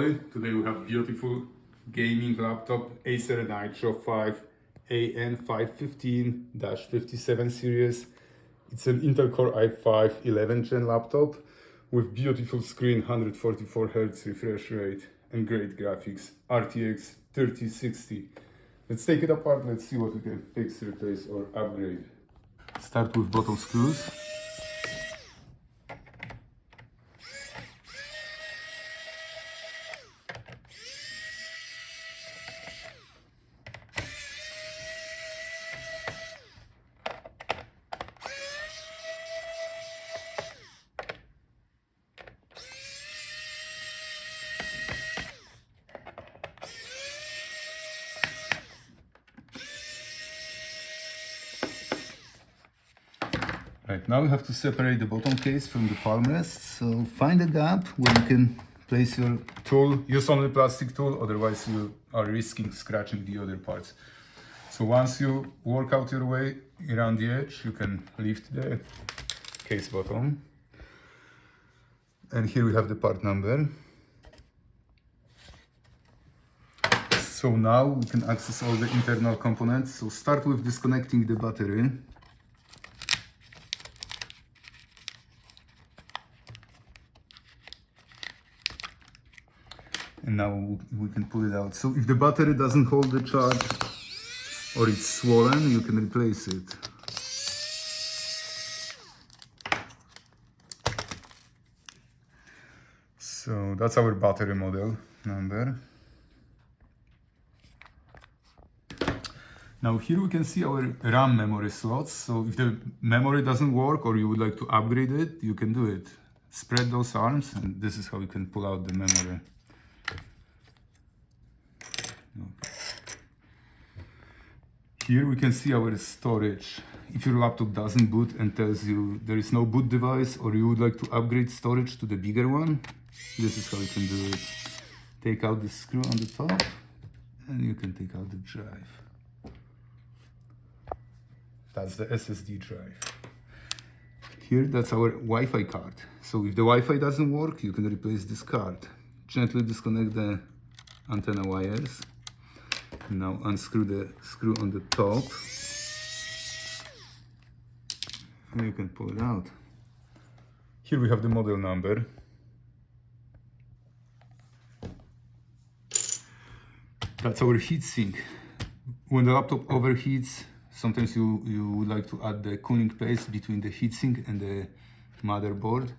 everybody. Today we have beautiful gaming laptop Acer Nitro 5 AN515-57 series. It's an Intel Core i5 11th gen laptop with beautiful screen, 144 Hz refresh rate and great graphics, RTX 3060. Let's take it apart, let's see what we can fix, replace or upgrade. Start with bottom screws. Right, now you have to separate the bottom case from the palmrest. So find a gap where you can place your tool. Use only plastic tool, otherwise you are risking scratching the other parts. So once you work out your way around the edge, you can lift the case bottom. And here we have the part number. So now we can access all the internal components. So start with disconnecting the battery. And now we can pull it out. So if the battery doesn't hold the charge or it's swollen, you can replace it. So that's our battery model number. Now here we can see our RAM memory slots. So if the memory doesn't work or you would like to upgrade it, you can do it. Spread those arms and this is how you can pull out the memory. Here we can see our storage. If your laptop doesn't boot and tells you there is no boot device or you would like to upgrade storage to the bigger one, this is how you can do it. Take out the screw on the top and you can take out the drive. That's the SSD drive. Here, that's our Wi-Fi card. So if the Wi-Fi doesn't work, you can replace this card. Gently disconnect the antenna wires. Now unscrew the screw on the top and you can pull it out. Here we have the model number. That's our heatsink. When the laptop overheats, sometimes you would like to add the cooling paste between the heatsink and the motherboard.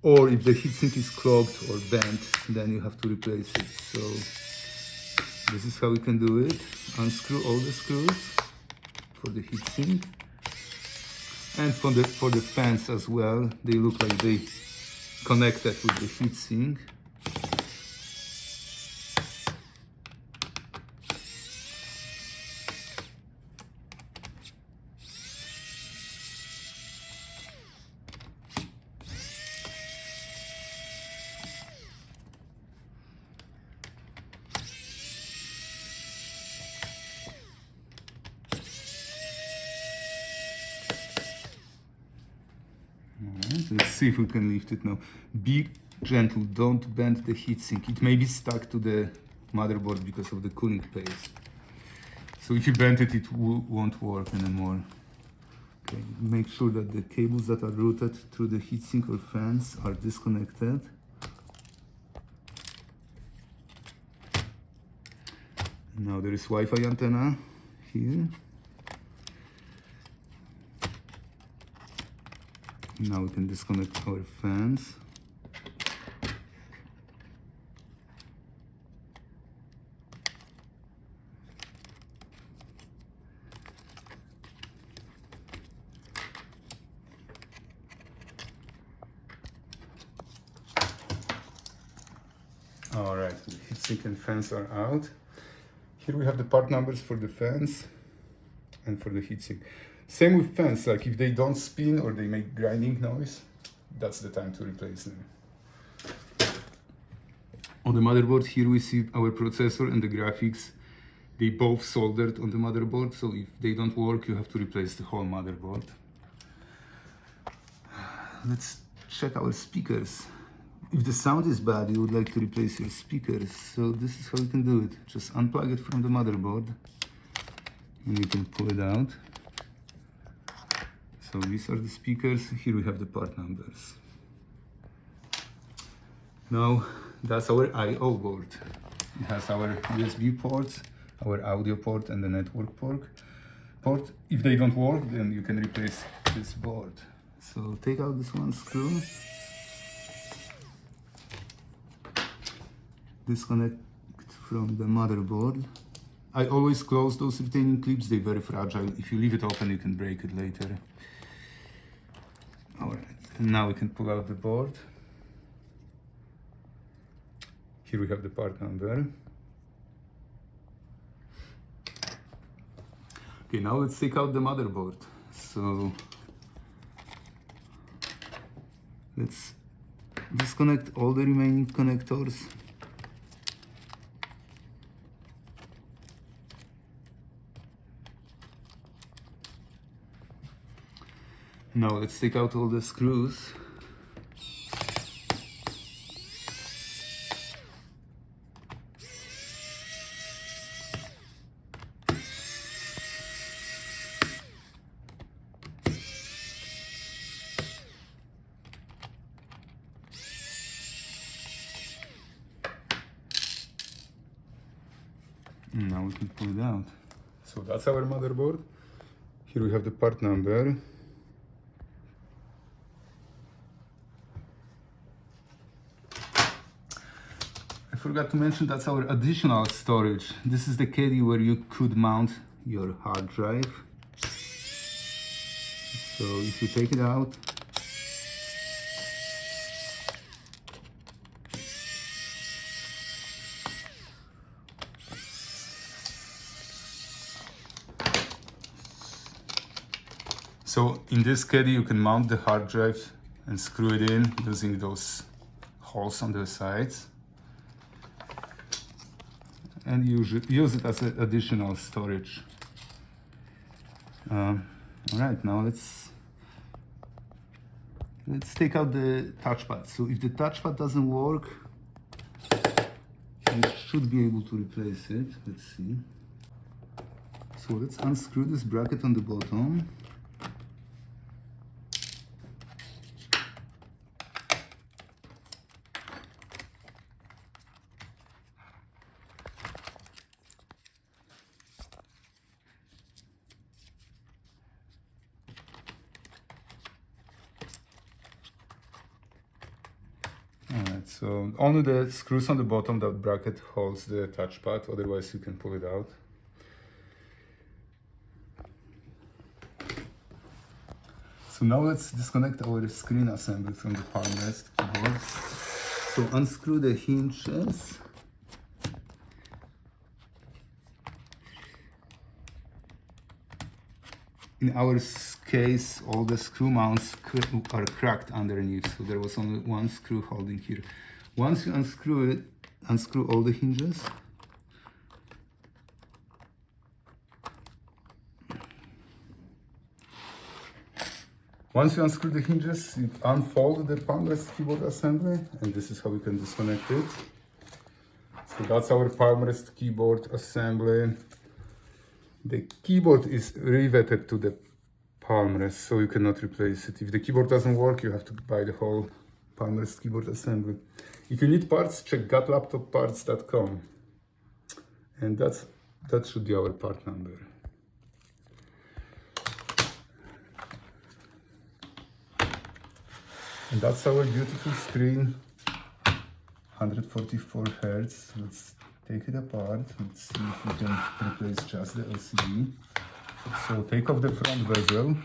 Or if the heatsink is clogged or bent, then you have to replace it. So this is how we can do it. Unscrew all the screws for the heatsink. And for the fans as well, they look like they connected with the heatsink. Let's see if we can lift it now. Be gentle, don't bend the heatsink. It may be stuck to the motherboard because of the cooling paste. So if you bend it, it won't work anymore. Okay. Make sure that the cables that are routed through the heatsink or fans are disconnected. Now there is Wi-Fi antenna here. Now we can disconnect our fans. All right, the heatsink and fans are out. Here we have the part numbers for the fans and for the heatsink. Same with fans, like if they don't spin or they make grinding noise, that's the time to replace them. On the motherboard, here we see our processor and the graphics. They both soldered on the motherboard, so if they don't work, you have to replace the whole motherboard. Let's check our speakers. if the sound is bad, you would like to replace your speakers, so this is how you can do it. Just unplug it from the motherboard and you can pull it out. So these are the speakers. Here we have the part numbers. Now that's our I/O board. It has our USB ports, our audio port and the network port. If they don't work, then you can replace this board. So take out this one screw. Disconnect from the motherboard. I always close those retaining clips, they're very fragile. If you leave it open, you can break it later. Alright, and now we can pull out the board. Here we have the part number. Okay, now let's take out the motherboard. So let's disconnect all the remaining connectors. Now let's take out all the screws. And now we can pull it out. So that's our motherboard. Here we have the part number. I forgot to mention that's our additional storage. This is the Caddy where you could mount your hard drive. So if you take it out, so in this Caddy you can mount the hard drive and screw it in using those holes on the sides. And use it as an additional storage. All right, now let's take out the touchpad. So if the touchpad doesn't work, you should be able to replace it. Let's see. So let's unscrew this bracket on the bottom. Alright, so only the screws on the bottom, that bracket holds the touchpad, otherwise you can pull it out. So now let's disconnect our screen assembly from the Palmrest keyboard. So unscrew the hinges. In our case, all the screw mounts are cracked underneath, so there was only one screw holding here. Once you unscrew it, unscrew all the hinges. Once you unscrew the hinges, you unfold the Palmrest keyboard assembly, and this is how we can disconnect it. So that's our Palmrest keyboard assembly. The keyboard is riveted to the Palmrest, so you cannot replace it. If the keyboard doesn't work, you have to buy the whole Palmrest keyboard assembly. If you need parts, check gotlaptopparts.com, and that should be our part number. And that's our beautiful screen, 144 Hz. Let's take it apart. Let's see if we can replace just the LCD. So take off the front bezel.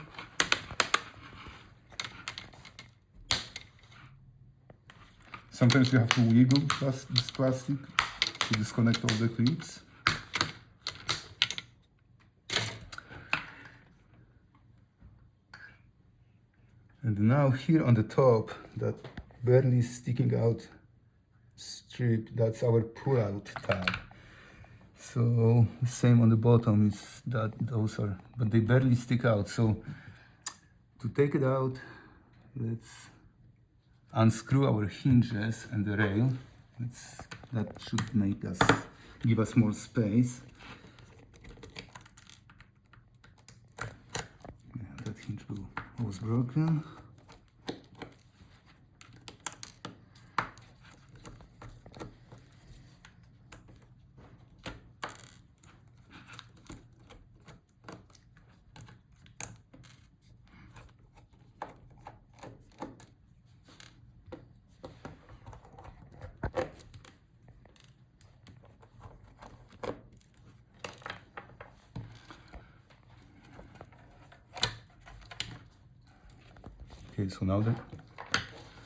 Sometimes you have to wiggle this plastic to disconnect all the clips. And now here on the top, that barely sticking out strip, that's our Pullout tab. So same on the bottom, is that those are, but they barely stick out. So to take it out, let's unscrew our hinges and the rail. That should give us more space. Yeah, that hinge was broken. Okay, so now the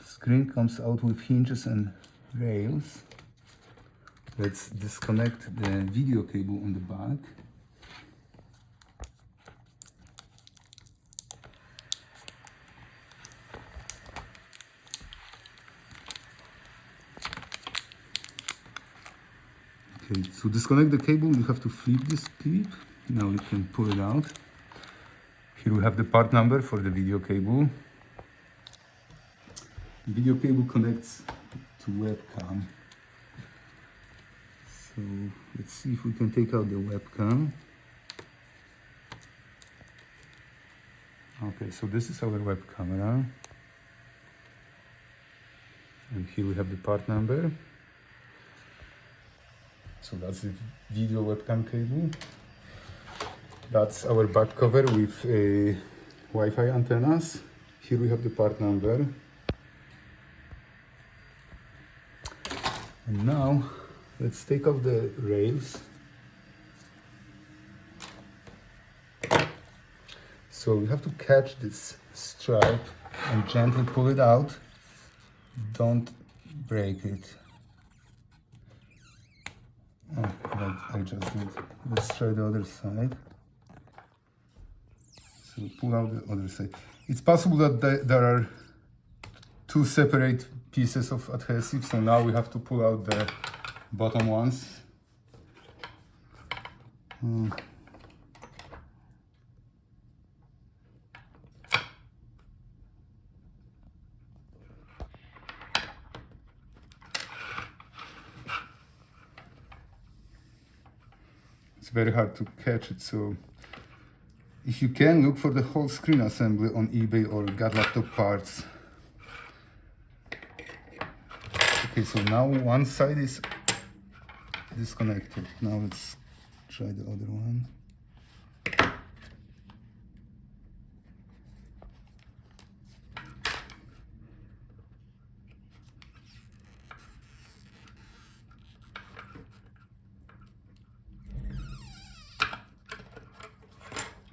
screen comes out with hinges and rails. Let's disconnect the video cable on the back. Okay, to disconnect the cable, you have to flip this clip. Now you can pull it out. Here we have the part number for the video cable. Video cable connects to webcam. So let's see if we can take out the webcam. Okay, so this is our web camera. And here we have the part number. So that's the video webcam cable. That's our back cover with Wi-Fi antennas. Here we have the part number. And now, let's take off the rails. So we have to catch this stripe and gently pull it out. Don't break it. Oh, like I just did. Let's try the other side. So pull out the other side. It's possible that there are two separate pieces of adhesive, so now we have to pull out the bottom ones. It's very hard to catch it, so if you can, look for the whole screen assembly on eBay or Got Laptop Parts. Okay, so now one side is disconnected. Now let's try the other one.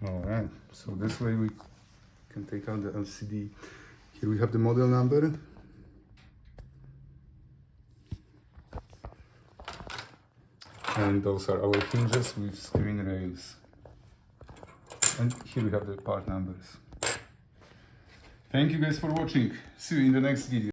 All right, so this way we can take out the LCD. Here we have the model number. And those are our hinges with screen rails. And here we have the part numbers. Thank you guys for watching. See you in the next video.